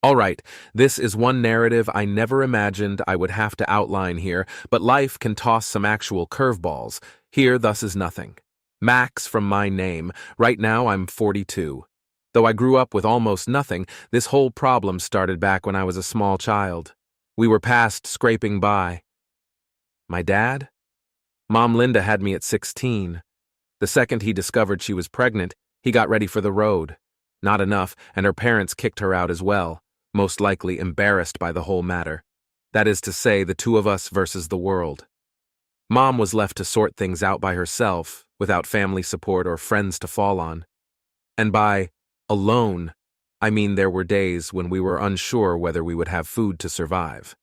All right, this is one narrative I never imagined I would have to outline here, but life can toss some actual curveballs. Here, thus is nothing. Max from my name. Right now, I'm 42. Though I grew up with almost nothing, this whole problem started back when I was a small child. We were past scraping by. My dad? Mom Linda had me at 16. The second he discovered she was pregnant, he got ready for the road. Not enough, and her parents kicked her out as well, most likely embarrassed by the whole matter. That is to say, the two of us versus the world. Mom was left to sort things out by herself, without family support or friends to fall on. And by alone, I mean there were days when we were unsure whether we would have food to survive.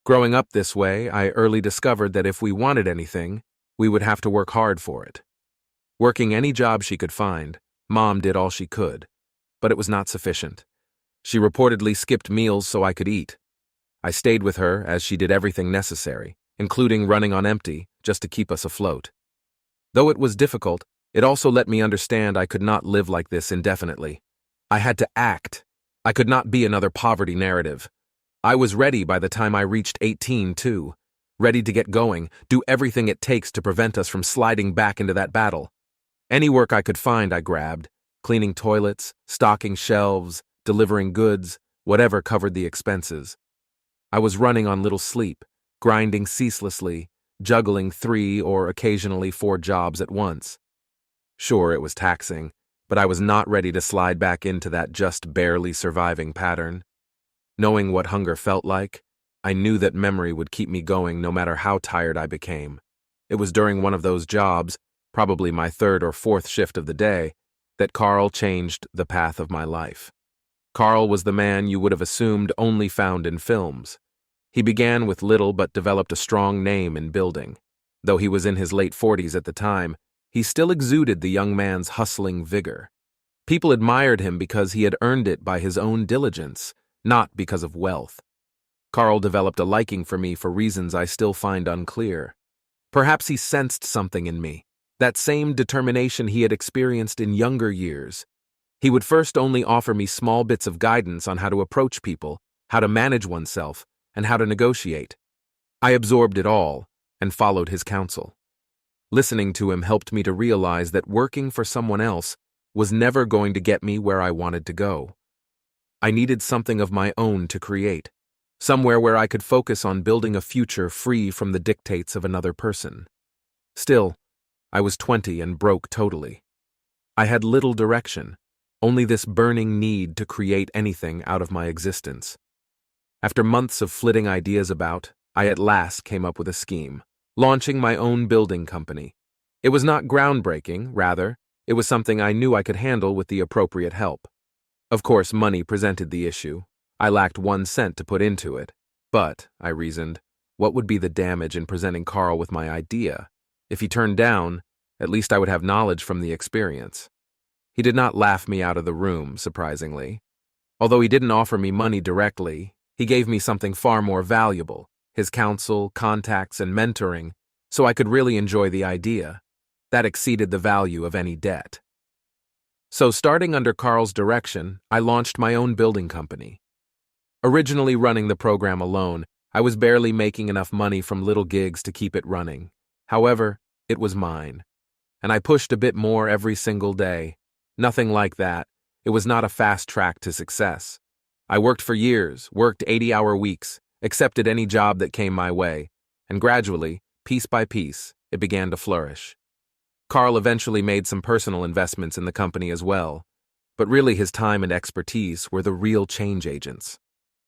Growing up this way, I early discovered that if we wanted anything, we would have to work hard for it. Working any job she could find, Mom did all she could, but it was not sufficient. She reportedly skipped meals so I could eat. I stayed with her as she did everything necessary, including running on empty, just to keep us afloat. Though it was difficult, it also let me understand I could not live like this indefinitely. I had to act. I could not be another poverty narrative. I was ready by the time I reached 18, too. Ready to get going, do everything it takes to prevent us from sliding back into that battle. Any work I could find I grabbed, cleaning toilets, stocking shelves, delivering goods, whatever covered the expenses. I was running on little sleep, grinding ceaselessly, juggling 3 or occasionally 4 jobs at once. Sure, it was taxing, but I was not ready to slide back into that just barely surviving pattern. Knowing what hunger felt like, I knew that memory would keep me going no matter how tired I became. It was during one of those jobs, probably my 3rd or 4th shift of the day, that Carl changed the path of my life. Carl was the man you would have assumed only found in films. He began with little but developed a strong name in building. Though he was in his late 40s at the time, he still exuded the young man's hustling vigor. People admired him because he had earned it by his own diligence, not because of wealth. Carl developed a liking for me for reasons I still find unclear. Perhaps he sensed something in me, that same determination he had experienced in younger years. He would first only offer me small bits of guidance on how to approach people, how to manage oneself, and how to negotiate. I absorbed it all and followed his counsel. Listening to him helped me to realize that working for someone else was never going to get me where I wanted to go. I needed something of my own to create, somewhere where I could focus on building a future free from the dictates of another person. Still, I was 20 and broke totally. I had little direction, only this burning need to create anything out of my existence. After months of flitting ideas about, I at last came up with a scheme, launching my own building company. It was not groundbreaking, rather, it was something I knew I could handle with the appropriate help. Of course, money presented the issue. I lacked 1 cent to put into it. But, I reasoned, what would be the damage in presenting Carl with my idea? If he turned down, at least I would have knowledge from the experience. He did not laugh me out of the room, surprisingly. Although he didn't offer me money directly, he gave me something far more valuable, his counsel, contacts, and mentoring, so I could really enjoy the idea. That exceeded the value of any debt. So starting under Carl's direction, I launched my own building company. Originally running the program alone, I was barely making enough money from little gigs to keep it running. However, it was mine. And I pushed a bit more every single day. Nothing like that. It was not a fast track to success. I worked for years, worked 80-hour weeks, accepted any job that came my way, and gradually, piece by piece, it began to flourish. Carl eventually made some personal investments in the company as well, but really his time and expertise were the real change agents.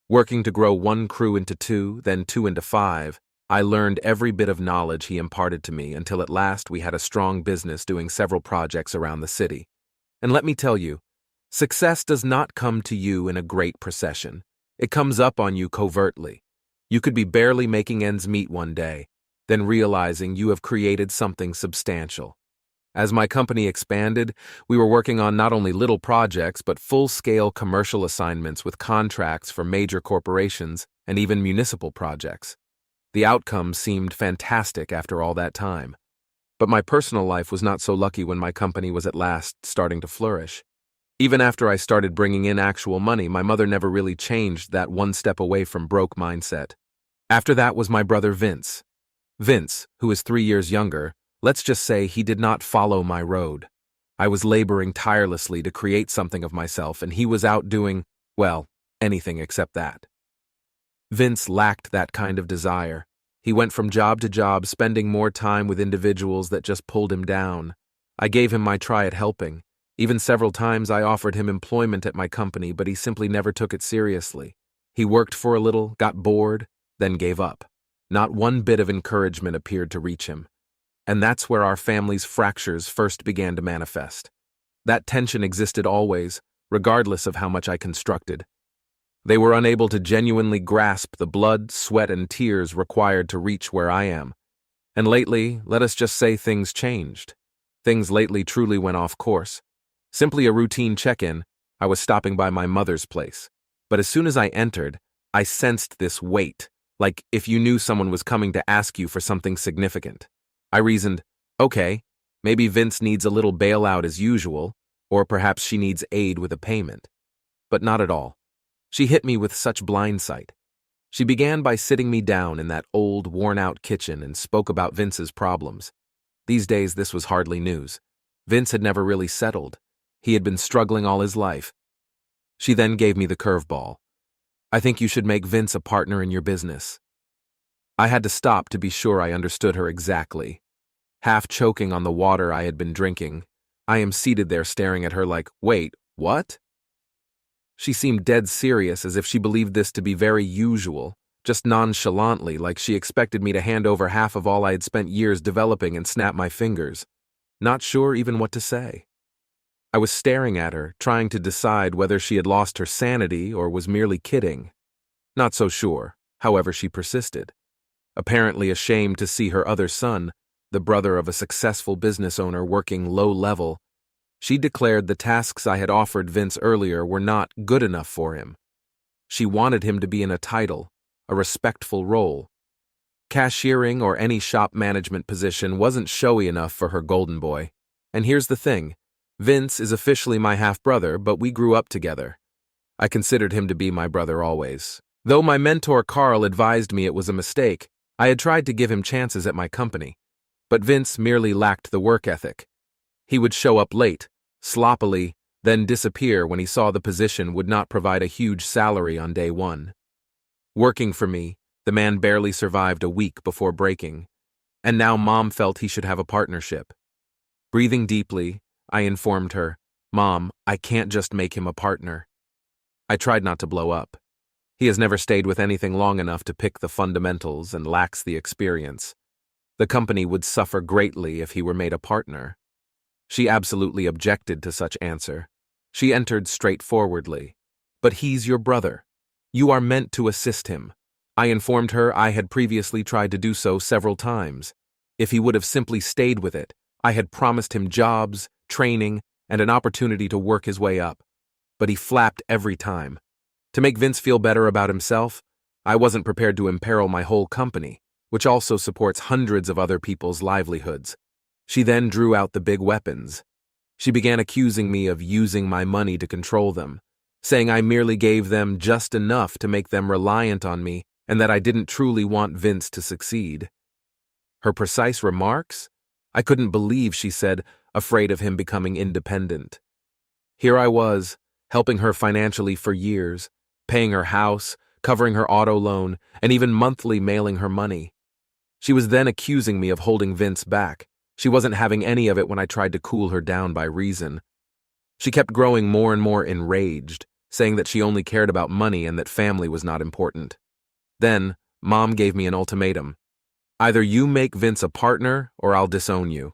Working to grow 1 crew into 2, then 2 into 5, I learned every bit of knowledge he imparted to me until at last we had a strong business doing several projects around the city. And let me tell you, success does not come to you in a great procession. It comes up on you covertly. You could be barely making ends meet one day, then realizing you have created something substantial. As my company expanded, we were working on not only little projects but full-scale commercial assignments with contracts for major corporations and even municipal projects. The outcome seemed fantastic after all that time. But my personal life was not so lucky when my company was at last starting to flourish. Even after I started bringing in actual money, my mother never really changed that one step away from broke mindset. After that was my brother Vince. Vince, who is 3 years younger, let's just say he did not follow my road. I was laboring tirelessly to create something of myself, and he was out doing, well, anything except that. Vince lacked that kind of desire. He went from job to job, spending more time with individuals that just pulled him down. I gave him my try at helping. Even several times I offered him employment at my company, but he simply never took it seriously. He worked for a little, got bored, then gave up. Not one bit of encouragement appeared to reach him. And that's where our family's fractures first began to manifest. That tension existed always, regardless of how much I constructed. They were unable to genuinely grasp the blood, sweat, and tears required to reach where I am. And lately, let us just say things changed. Things lately truly went off course. Simply a routine check-in, I was stopping by my mother's place. But as soon as I entered, I sensed this weight, like if you knew someone was coming to ask you for something significant. I reasoned, okay, maybe Vince needs a little bailout as usual, or perhaps she needs aid with a payment. But not at all. She hit me with such blindsight. She began by sitting me down in that old, worn-out kitchen and spoke about Vince's problems. These days, this was hardly news. Vince had never really settled. He had been struggling all his life. She then gave me the curveball. I think you should make Vince a partner in your business. I had to stop to be sure I understood her exactly. Half choking on the water I had been drinking, I am seated there staring at her like, wait, what? She seemed dead serious, as if she believed this to be very usual, just nonchalantly, like she expected me to hand over half of all I had spent years developing and snap my fingers. Not sure even what to say. I was staring at her, trying to decide whether she had lost her sanity or was merely kidding. Not so sure, however she persisted. Apparently ashamed to see her other son, the brother of a successful business owner working low level, she declared the tasks I had offered Vince earlier were not good enough for him. She wanted him to be in a title, a respectful role. Cashiering or any shop management position wasn't showy enough for her golden boy. And here's the thing, Vince is officially my half-brother, but we grew up together. I considered him to be my brother always. Though my mentor Carl advised me it was a mistake, I had tried to give him chances at my company. But Vince merely lacked the work ethic. He would show up late, sloppily, then disappear when he saw the position would not provide a huge salary on day one. Working for me, the man barely survived a week before breaking, and now Mom felt he should have a partnership. Breathing deeply, I informed her, Mom, I can't just make him a partner. I tried not to blow up. He has never stayed with anything long enough to pick the fundamentals and lacks the experience. The company would suffer greatly if he were made a partner. She absolutely objected to such answer. She entered straightforwardly. But he's your brother. You are meant to assist him. I informed her I had previously tried to do so several times. If he would have simply stayed with it, I had promised him jobs, training, and an opportunity to work his way up. But he flapped every time. To make Vince feel better about himself, I wasn't prepared to imperil my whole company, which also supports hundreds of other people's livelihoods. She then drew out the big weapons. She began accusing me of using my money to control them, saying I merely gave them just enough to make them reliant on me and that I didn't truly want Vince to succeed. Her precise remarks? I couldn't believe she said, afraid of him becoming independent. Here I was, helping her financially for years, paying her house, covering her auto loan, and even monthly mailing her money. She was then accusing me of holding Vince back. She wasn't having any of it when I tried to cool her down by reason. She kept growing more and more enraged, saying that she only cared about money and that family was not important. Then, Mom gave me an ultimatum. Either you make Vince a partner or I'll disown you.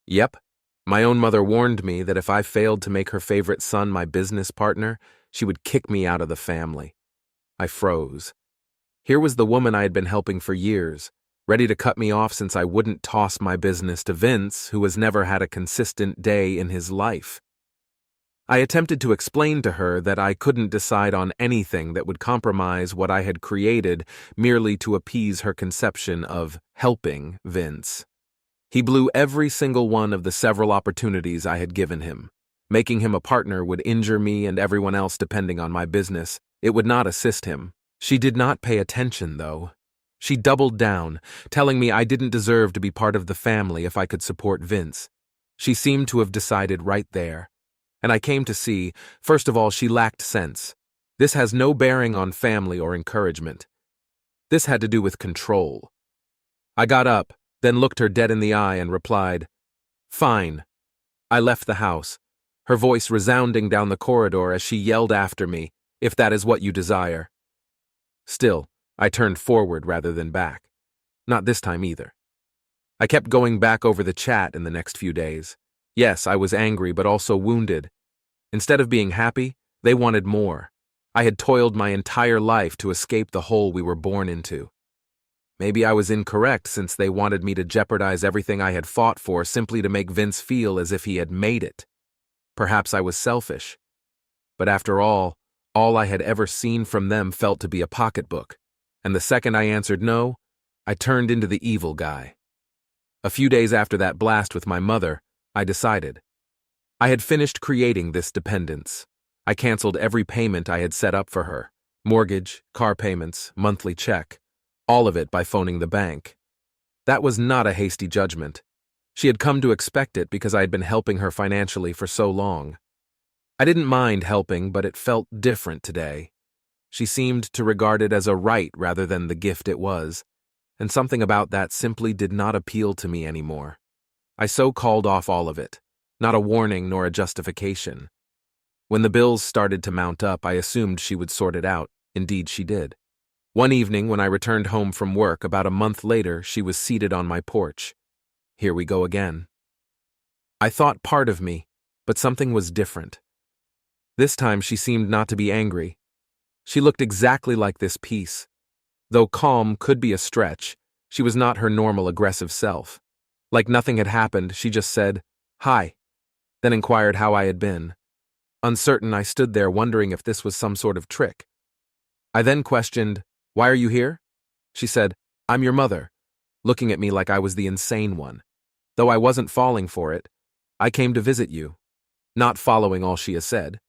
Yep, my own mother warned me that if I failed to make her favorite son my business partner, she would kick me out of the family. I froze. Here was the woman I had been helping for years, ready to cut me off since I wouldn't toss my business to Vince, who has never had a consistent day in his life. I attempted to explain to her that I couldn't decide on anything that would compromise what I had created merely to appease her conception of helping Vince. He blew every single one of the several opportunities I had given him. Making him a partner would injure me and everyone else depending on my business. It would not assist him. She did not pay attention, though. She doubled down, telling me I didn't deserve to be part of the family if I could support Vince. She seemed to have decided right there. And I came to see, first of all, she lacked sense. This has no bearing on family or encouragement. This had to do with control. I got up, then looked her dead in the eye and replied, "Fine." I left the house, her voice resounding down the corridor as she yelled after me, "If that is what you desire." Still, I turned forward rather than back. Not this time either. I kept going back over the chat in the next few days. Yes, I was angry but also wounded. Instead of being happy, they wanted more. I had toiled my entire life to escape the hole we were born into. Maybe I was incorrect since they wanted me to jeopardize everything I had fought for simply to make Vince feel as if he had made it. Perhaps I was selfish. But after all I had ever seen from them felt to be a pocketbook, and the second I answered no, I turned into the evil guy. A few days after that blast with my mother, I decided. I had finished creating this dependence. I canceled every payment I had set up for her. Mortgage, car payments, monthly check. All of it by phoning the bank. That was not a hasty judgment. She had come to expect it because I had been helping her financially for so long. I didn't mind helping, but it felt different today. She seemed to regard it as a right rather than the gift it was, and something about that simply did not appeal to me anymore. I so called off all of it, not a warning nor a justification. When the bills started to mount up, I assumed she would sort it out. Indeed, she did. One evening, when I returned home from work about a month later, she was seated on my porch. Here we go again. I thought part of me, but something was different. This time she seemed not to be angry. She looked exactly like this piece. Though calm could be a stretch, she was not her normal aggressive self. Like nothing had happened, she just said, "Hi," then inquired how I had been. Uncertain, I stood there wondering if this was some sort of trick. I then questioned, "Why are you here?" She said, "I'm your mother," looking at me like I was the insane one. Though I wasn't falling for it, "I came to visit you," not following all she has said.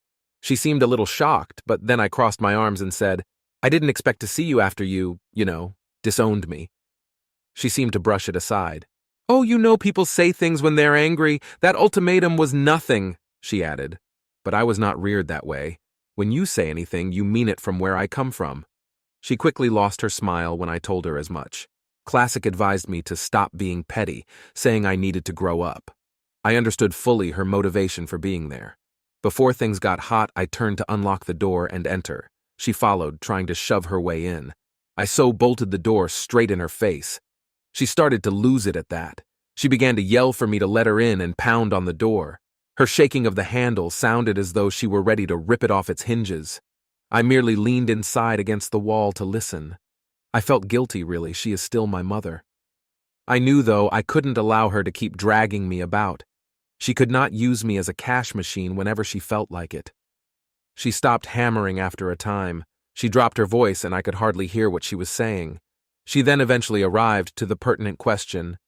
She seemed a little shocked, but then I crossed my arms and said, "I didn't expect to see you after you disowned me." She seemed to brush it aside. "Oh, people say things when they're angry. That ultimatum was nothing," she added. But I was not reared that way. When you say anything, you mean it from where I come from. She quickly lost her smile when I told her as much. Classic advised me to stop being petty, saying I needed to grow up. I understood fully her motivation for being there. Before things got hot, I turned to unlock the door and enter. She followed, trying to shove her way in. I so bolted the door straight in her face. She started to lose it at that. She began to yell for me to let her in and pound on the door. Her shaking of the handle sounded as though she were ready to rip it off its hinges. I merely leaned inside against the wall to listen. I felt guilty, really. She is still my mother. I knew, though, I couldn't allow her to keep dragging me about. She could not use me as a cash machine whenever she felt like it. She stopped hammering after a time. She dropped her voice and I could hardly hear what she was saying. She then eventually arrived to the pertinent question.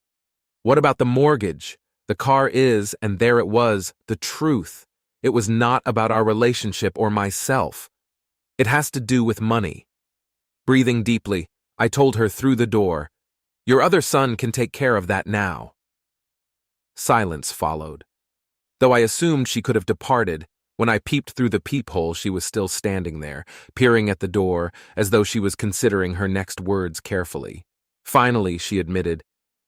"What about the mortgage? The car is, and there it was, the truth. It was not about our relationship or myself. It has to do with money." Breathing deeply, I told her through the door, "Your other son can take care of that now." Silence followed. Though I assumed she could have departed, when I peeped through the peephole she was still standing there, peering at the door as though she was considering her next words carefully. Finally, she admitted,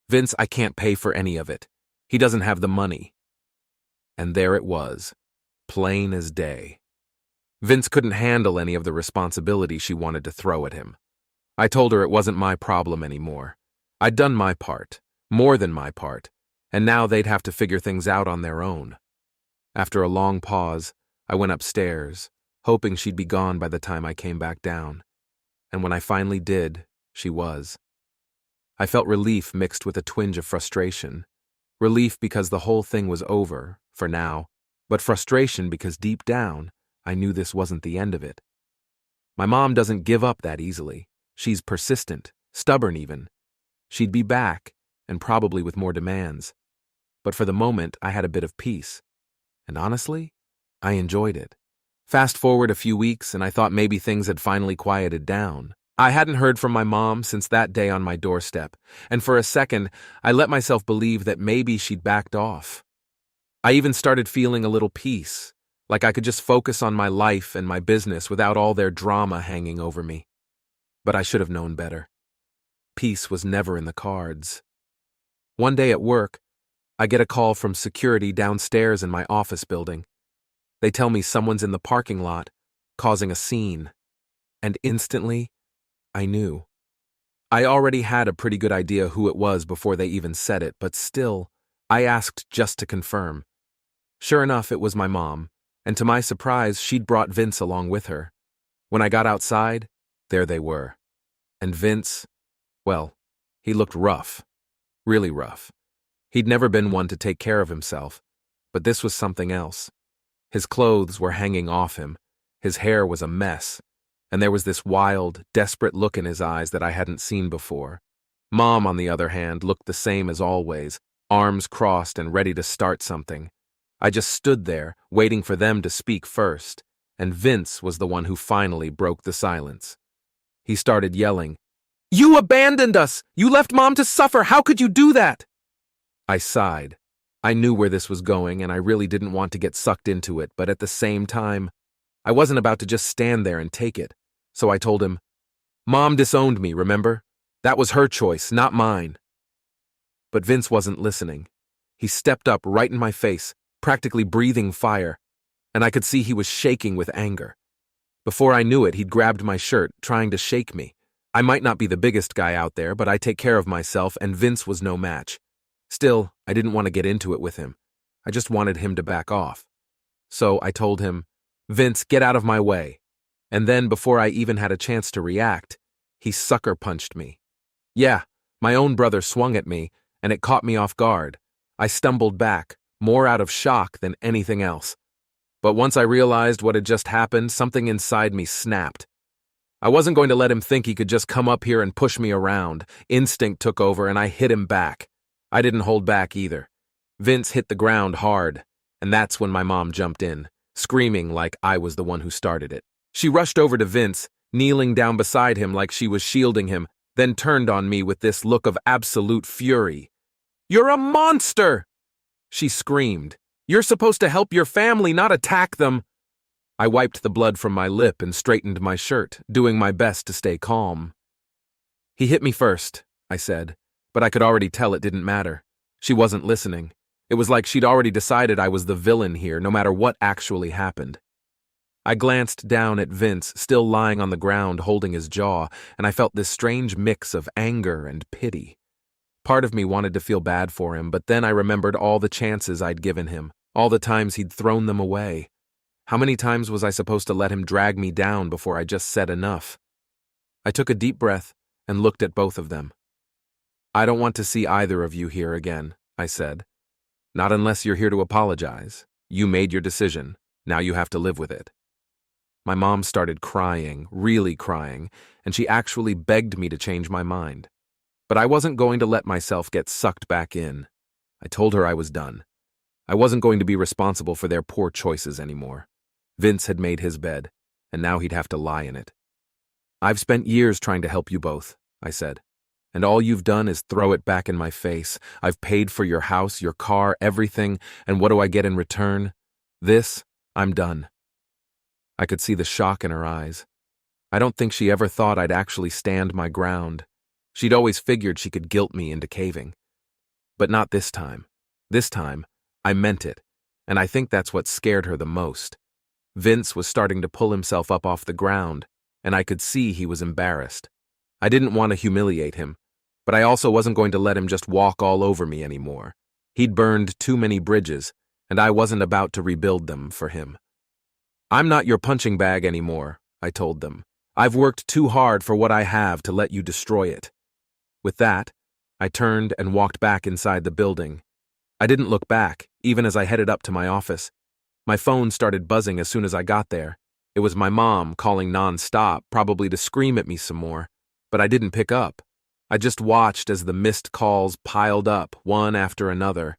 "Vince, I can't pay for any of it. He doesn't have the money." And there it was, plain as day. Vince couldn't handle any of the responsibility she wanted to throw at him. I told her it wasn't my problem anymore. I'd done my part, more than my part, and now they'd have to figure things out on their own. After a long pause, I went upstairs, hoping she'd be gone by the time I came back down. And when I finally did, she was. I felt relief mixed with a twinge of frustration. Relief because the whole thing was over, for now, but frustration because deep down, I knew this wasn't the end of it. My mom doesn't give up that easily. She's persistent, stubborn even. She'd be back, and probably with more demands. But for the moment, I had a bit of peace. And honestly, I enjoyed it. Fast forward a few weeks, and I thought maybe things had finally quieted down. I hadn't heard from my mom since that day on my doorstep, and for a second, I let myself believe that maybe she'd backed off. I even started feeling a little peace, like I could just focus on my life and my business without all their drama hanging over me. But I should have known better. Peace was never in the cards. One day at work, I get a call from security downstairs in my office building. They tell me someone's in the parking lot, causing a scene. And instantly, I knew. I already had a pretty good idea who it was before they even said it, but still, I asked just to confirm. Sure enough, it was my mom, and to my surprise, she'd brought Vince along with her. When I got outside, there they were. And Vince, well, he looked rough. Really rough. He'd never been one to take care of himself, but this was something else. His clothes were hanging off him, his hair was a mess, and there was this wild, desperate look in his eyes that I hadn't seen before. Mom, on the other hand, looked the same as always, arms crossed and ready to start something. I just stood there, waiting for them to speak first, and Vince was the one who finally broke the silence. He started yelling, "You abandoned us! You left Mom to suffer! How could you do that?" I sighed. I knew where this was going, and I really didn't want to get sucked into it, but at the same time, I wasn't about to just stand there and take it. So I told him, "Mom disowned me, remember? That was her choice, not mine." But Vince wasn't listening. He stepped up right in my face, practically breathing fire, and I could see he was shaking with anger. Before I knew it, he'd grabbed my shirt, trying to shake me. I might not be the biggest guy out there, but I take care of myself, and Vince was no match. Still, I didn't want to get into it with him. I just wanted him to back off. So I told him, "Vince, get out of my way." And then, before I even had a chance to react, he sucker punched me. Yeah, my own brother swung at me, and it caught me off guard. I stumbled back, more out of shock than anything else. But once I realized what had just happened, something inside me snapped. I wasn't going to let him think he could just come up here and push me around. Instinct took over, and I hit him back. I didn't hold back either. Vince hit the ground hard, and that's when my mom jumped in, screaming like I was the one who started it. She rushed over to Vince, kneeling down beside him like she was shielding him, then turned on me with this look of absolute fury. "You're a monster!" she screamed. "You're supposed to help your family, not attack them." I wiped the blood from my lip and straightened my shirt, doing my best to stay calm. "He hit me first," I said, but I could already tell it didn't matter. She wasn't listening. It was like she'd already decided I was the villain here, no matter what actually happened. I glanced down at Vince, still lying on the ground holding his jaw, and I felt this strange mix of anger and pity. Part of me wanted to feel bad for him, but then I remembered all the chances I'd given him, all the times he'd thrown them away. How many times was I supposed to let him drag me down before I just said enough? I took a deep breath and looked at both of them. "I don't want to see either of you here again," I said. "Not unless you're here to apologize. You made your decision. Now you have to live with it." My mom started crying, really crying, and she actually begged me to change my mind. But I wasn't going to let myself get sucked back in. I told her I was done. I wasn't going to be responsible for their poor choices anymore. Vince had made his bed, and now he'd have to lie in it. "I've spent years trying to help you both," I said, "and all you've done is throw it back in my face. I've paid for your house, your car, everything, and what do I get in return? This, I'm done." I could see the shock in her eyes. I don't think she ever thought I'd actually stand my ground. She'd always figured she could guilt me into caving. But not this time. This time, I meant it, and I think that's what scared her the most. Vince was starting to pull himself up off the ground, and I could see he was embarrassed. I didn't want to humiliate him, but I also wasn't going to let him just walk all over me anymore. He'd burned too many bridges, and I wasn't about to rebuild them for him. "I'm not your punching bag anymore," I told them. "I've worked too hard for what I have to let you destroy it." With that, I turned and walked back inside the building. I didn't look back, even as I headed up to my office. My phone started buzzing as soon as I got there. It was my mom calling non-stop, probably to scream at me some more, but I didn't pick up. I just watched as the missed calls piled up, one after another.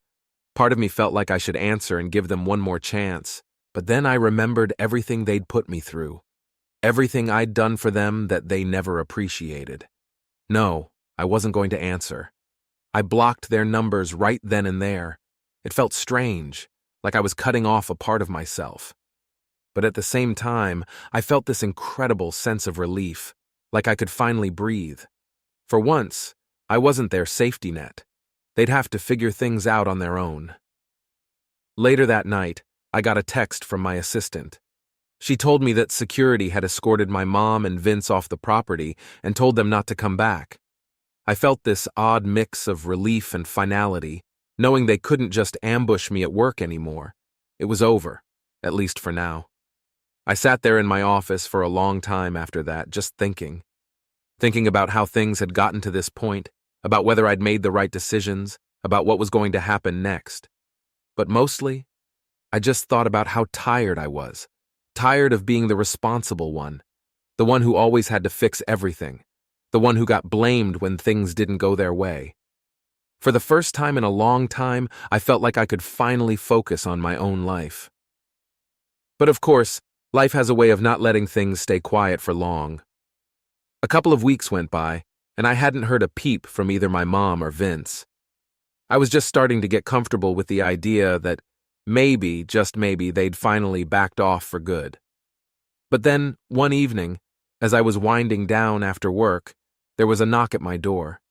Part of me felt like I should answer and give them one more chance, But then I remembered everything they'd put me through, everything I'd done for them that they never appreciated. No, I wasn't going to answer. I blocked their numbers right then and there. It felt strange, like I was cutting off a part of myself. But at the same time, I felt this incredible sense of relief, like I could finally breathe. For once, I wasn't their safety net. They'd have to figure things out on their own. Later that night, I got a text from my assistant. She told me that security had escorted my mom and Vince off the property and told them not to come back. I felt this odd mix of relief and finality, knowing they couldn't just ambush me at work anymore. It was over, at least for now. I sat there in my office for a long time after that, just thinking about how things had gotten to this point, about whether I'd made the right decisions, about what was going to happen next. But mostly, I just thought about how tired I was, tired of being the responsible one, the one who always had to fix everything, the one who got blamed when things didn't go their way. For the first time in a long time, I felt like I could finally focus on my own life. But of course, life has a way of not letting things stay quiet for long. A couple of weeks went by, and I hadn't heard a peep from either my mom or Vince. I was just starting to get comfortable with the idea that maybe, just maybe, they'd finally backed off for good. But then, one evening, as I was winding down after work, there was a knock at my door.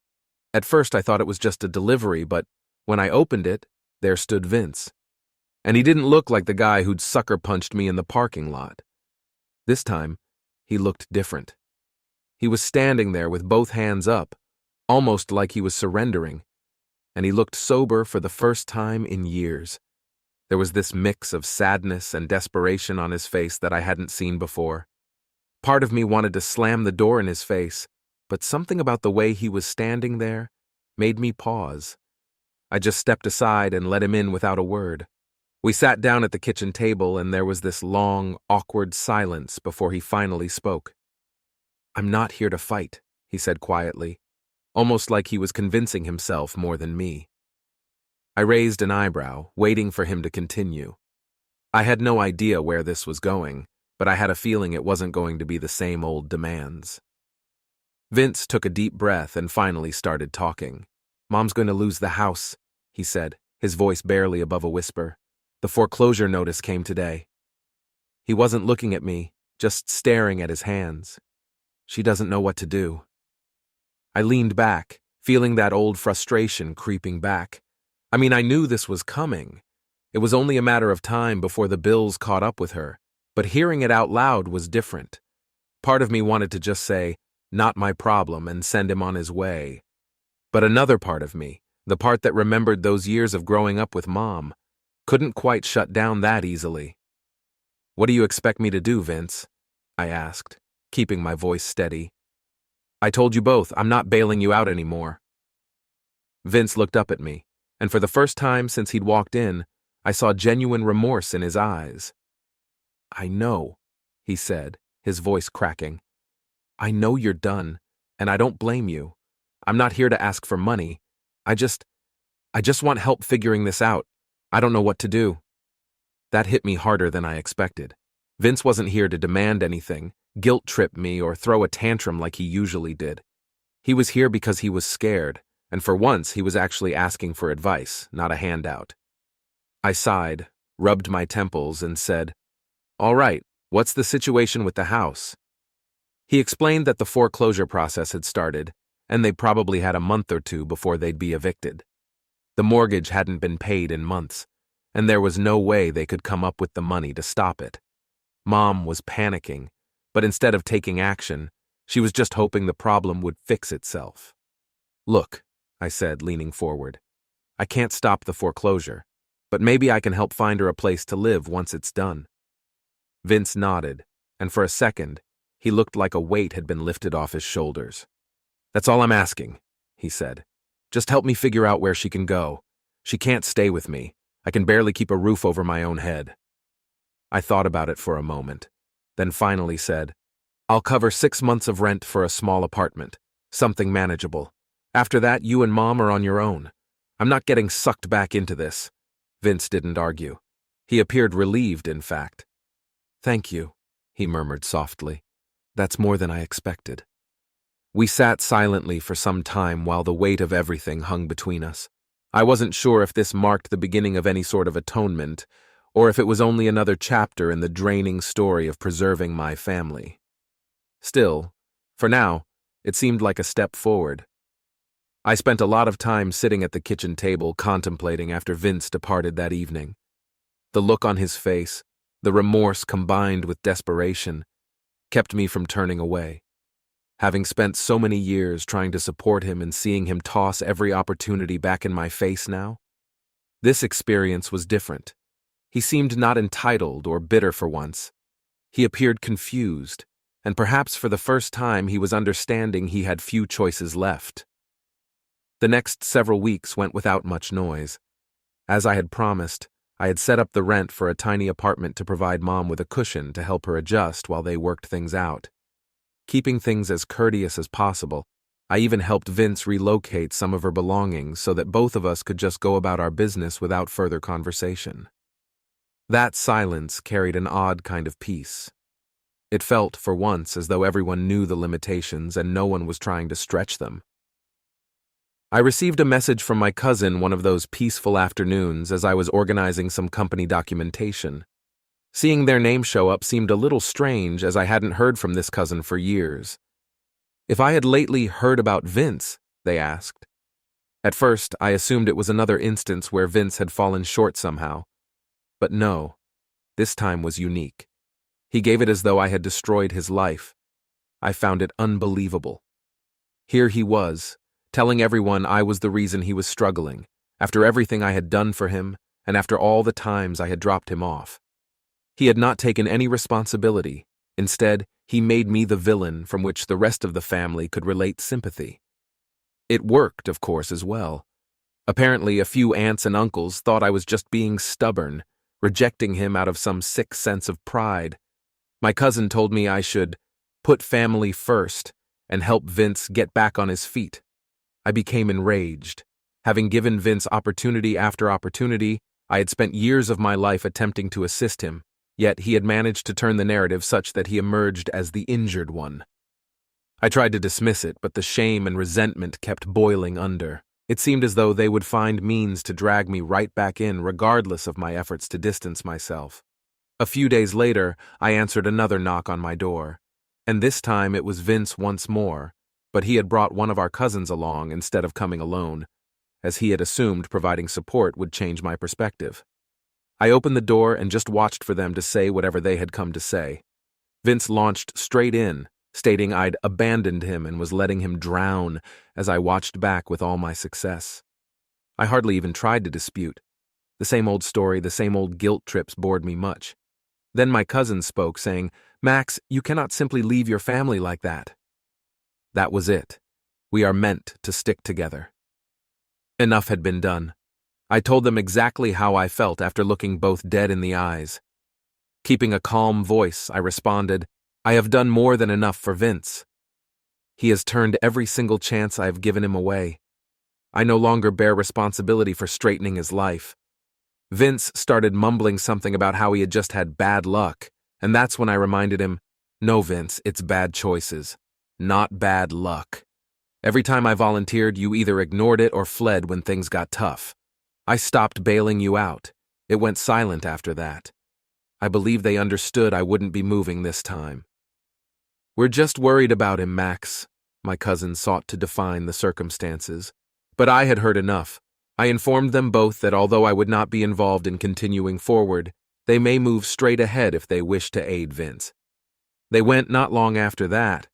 At first I thought it was just a delivery, but when I opened it, there stood Vince. And he didn't look like the guy who'd sucker punched me in the parking lot. This time, he looked different. He was standing there with both hands up, almost like he was surrendering, and he looked sober for the first time in years. There was this mix of sadness and desperation on his face that I hadn't seen before. Part of me wanted to slam the door in his face, but something about the way he was standing there made me pause. I just stepped aside and let him in without a word. We sat down at the kitchen table, and there was this long, awkward silence before he finally spoke. "I'm not here to fight," he said quietly, almost like he was convincing himself more than me. I raised an eyebrow, waiting for him to continue. I had no idea where this was going, but I had a feeling it wasn't going to be the same old demands. Vince took a deep breath and finally started talking. "Mom's going to lose the house," he said, his voice barely above a whisper. "The foreclosure notice came today." He wasn't looking at me, just staring at his hands. "She doesn't know what to do." I leaned back, feeling that old frustration creeping back. I mean, I knew this was coming. It was only a matter of time before the bills caught up with her, but hearing it out loud was different. Part of me wanted to just say, "Not my problem," and send him on his way. But another part of me, the part that remembered those years of growing up with Mom, couldn't quite shut down that easily. "What do you expect me to do, Vince?" I asked, keeping my voice steady. "I told you both, I'm not bailing you out anymore." Vince looked up at me, and for the first time since he'd walked in, I saw genuine remorse in his eyes. "I know," he said, his voice cracking. "I know you're done, and I don't blame you. I'm not here to ask for money. I just want help figuring this out. I don't know what to do." That hit me harder than I expected. Vince wasn't here to demand anything, guilt-trip me, or throw a tantrum like he usually did. He was here because he was scared, and for once he was actually asking for advice, not a handout. I sighed, rubbed my temples, and said, "All right, what's the situation with the house?" He explained that the foreclosure process had started, and they probably had a month or two before they'd be evicted. The mortgage hadn't been paid in months, and there was no way they could come up with the money to stop it. Mom was panicking, but instead of taking action, she was just hoping the problem would fix itself. "Look," I said, leaning forward, "I can't stop the foreclosure, but maybe I can help find her a place to live once it's done." Vince nodded, and for a second, he looked like a weight had been lifted off his shoulders. "That's all I'm asking," he said. "Just help me figure out where she can go. She can't stay with me. I can barely keep a roof over my own head." I thought about it for a moment, then finally said, "I'll cover 6 months of rent for a small apartment, something manageable. After that, you and Mom are on your own. I'm not getting sucked back into this." Vince didn't argue. He appeared relieved, in fact. "Thank you," he murmured softly. "That's more than I expected." We sat silently for some time while the weight of everything hung between us. I wasn't sure if this marked the beginning of any sort of atonement, or if it was only another chapter in the draining story of preserving my family. Still, for now, it seemed like a step forward. I spent a lot of time sitting at the kitchen table contemplating after Vince departed that evening. The look on his face, the remorse combined with desperation, kept me from turning away. Having spent so many years trying to support him and seeing him toss every opportunity back in my face now, this experience was different. He seemed not entitled or bitter for once. He appeared confused, and perhaps for the first time he was understanding he had few choices left. The next several weeks went without much noise. As I had promised, I had set up the rent for a tiny apartment to provide Mom with a cushion to help her adjust while they worked things out. Keeping things as courteous as possible, I even helped Vince relocate some of her belongings so that both of us could just go about our business without further conversation. That silence carried an odd kind of peace. It felt, for once, as though everyone knew the limitations and no one was trying to stretch them. I received a message from my cousin one of those peaceful afternoons as I was organizing some company documentation. Seeing their name show up seemed a little strange as I hadn't heard from this cousin for years. If I had lately heard about Vince, they asked. At first, I assumed it was another instance where Vince had fallen short somehow. But no, this time was unique. He gave it as though I had destroyed his life. I found it unbelievable. Here he was, telling everyone I was the reason he was struggling, after everything I had done for him and after all the times I had dropped him off. He had not taken any responsibility. Instead, he made me the villain from which the rest of the family could relate sympathy. It worked, of course, as well. Apparently, a few aunts and uncles thought I was just being stubborn, rejecting him out of some sick sense of pride. My cousin told me I should put family first and help Vince get back on his feet. I became enraged. Having given Vince opportunity after opportunity, I had spent years of my life attempting to assist him. Yet he had managed to turn the narrative such that he emerged as the injured one. I tried to dismiss it, but the shame and resentment kept boiling under. It seemed as though they would find means to drag me right back in regardless of my efforts to distance myself. A few days later, I answered another knock on my door. And this time it was Vince once more, but he had brought one of our cousins along instead of coming alone, as he had assumed providing support would change my perspective. I opened the door and just watched for them to say whatever they had come to say. Vince launched straight in, stating I'd abandoned him and was letting him drown as I watched back with all my success. I hardly even tried to dispute. The same old story, the same old guilt trips bored me much. Then my cousin spoke, saying, "Max, you cannot simply leave your family like that." That was it. We are meant to stick together. Enough had been done. I told them exactly how I felt after looking both dead in the eyes. Keeping a calm voice, I responded, "I have done more than enough for Vince. He has turned every single chance I have given him away. I no longer bear responsibility for straightening his life." Vince started mumbling something about how he had just had bad luck, and that's when I reminded him, "No, Vince, it's bad choices, not bad luck. Every time I volunteered, you either ignored it or fled when things got tough. I stopped bailing you out. It went silent after that. I believe they understood I wouldn't be moving this time." "We're just worried about him, Max," my cousin sought to define the circumstances. But I had heard enough. I informed them both that although I would not be involved in continuing forward, they may move straight ahead if they wish to aid Vince. They went not long after that,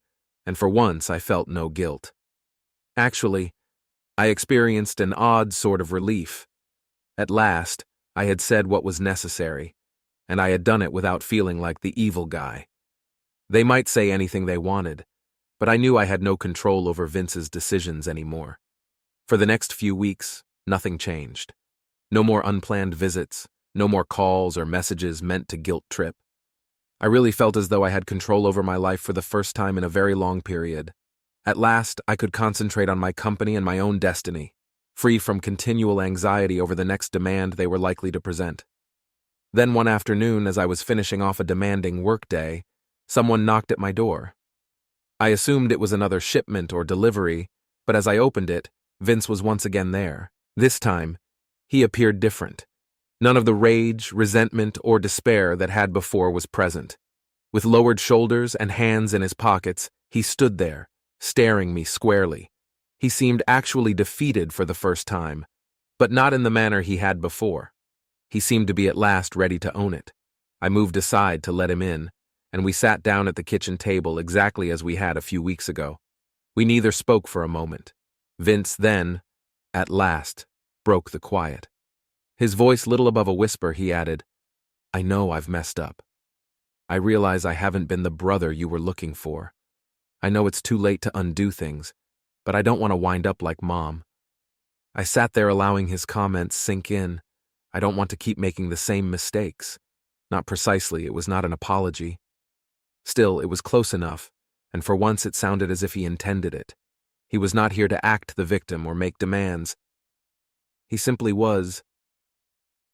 and for once I felt no guilt. Actually, I experienced an odd sort of relief. At last, I had said what was necessary, and I had done it without feeling like the evil guy. They might say anything they wanted, but I knew I had no control over Vince's decisions anymore. For the next few weeks, nothing changed. No more unplanned visits, no more calls or messages meant to guilt trip. I really felt as though I had control over my life for the first time in a very long period. At last, I could concentrate on my company and my own destiny, free from continual anxiety over the next demand they were likely to present. Then one afternoon, as I was finishing off a demanding workday, someone knocked at my door. I assumed it was another shipment or delivery, but as I opened it, Vince was once again there. This time, he appeared different. None of the rage, resentment, or despair that had before was present. With lowered shoulders and hands in his pockets, he stood there, staring me squarely. He seemed actually defeated for the first time, but not in the manner he had before. He seemed to be at last ready to own it. I moved aside to let him in, and we sat down at the kitchen table exactly as we had a few weeks ago. We neither spoke for a moment. Vince then, at last, broke the quiet. His voice little above a whisper, he added, "I know I've messed up. I realize I haven't been the brother you were looking for. I know it's too late to undo things, but I don't want to wind up like Mom." I sat there allowing his comments sink in. I don't want to keep making the same mistakes. Not precisely, it was not an apology. Still, it was close enough, and for once it sounded as if he intended it. He was not here to act the victim or make demands. He simply was.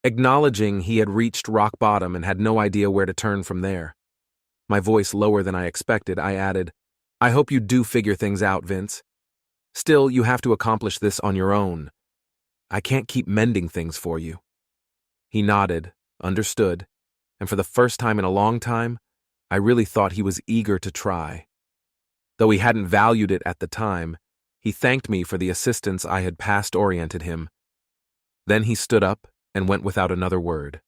Acknowledging he had reached rock bottom and had no idea where to turn from there. My voice lower than I expected, I added, "I hope you do figure things out, Vince. Still, you have to accomplish this on your own. I can't keep mending things for you." He nodded, understood, and for the first time in a long time, I really thought he was eager to try. Though he hadn't valued it at the time, he thanked me for the assistance I had past-oriented him. Then he stood up and went without another word.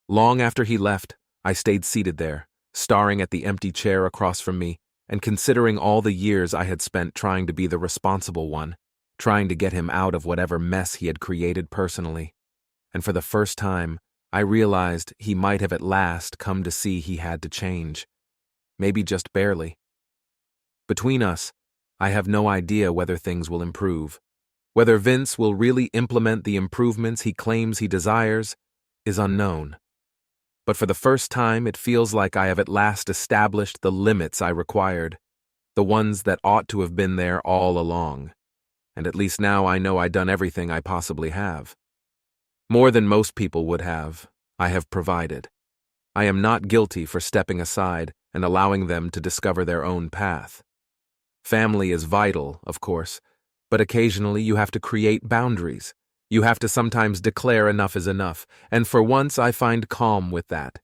Long after he left, I stayed seated there, staring at the empty chair across from me and considering all the years I had spent trying to be the responsible one, trying to get him out of whatever mess he had created personally. And for the first time, I realized he might have at last come to see he had to change. Maybe just barely. Between us, I have no idea whether things will improve. Whether Vince will really implement the improvements he claims he desires is unknown. But for the first time, it feels like I have at last established the limits I required, the ones that ought to have been there all along. And at least now I know I've done everything I possibly have. More than most people would have, I have provided. I am not guilty for stepping aside and allowing them to discover their own path. Family is vital, of course, but occasionally you have to create boundaries. You have to sometimes declare enough is enough, and for once I find calm with that.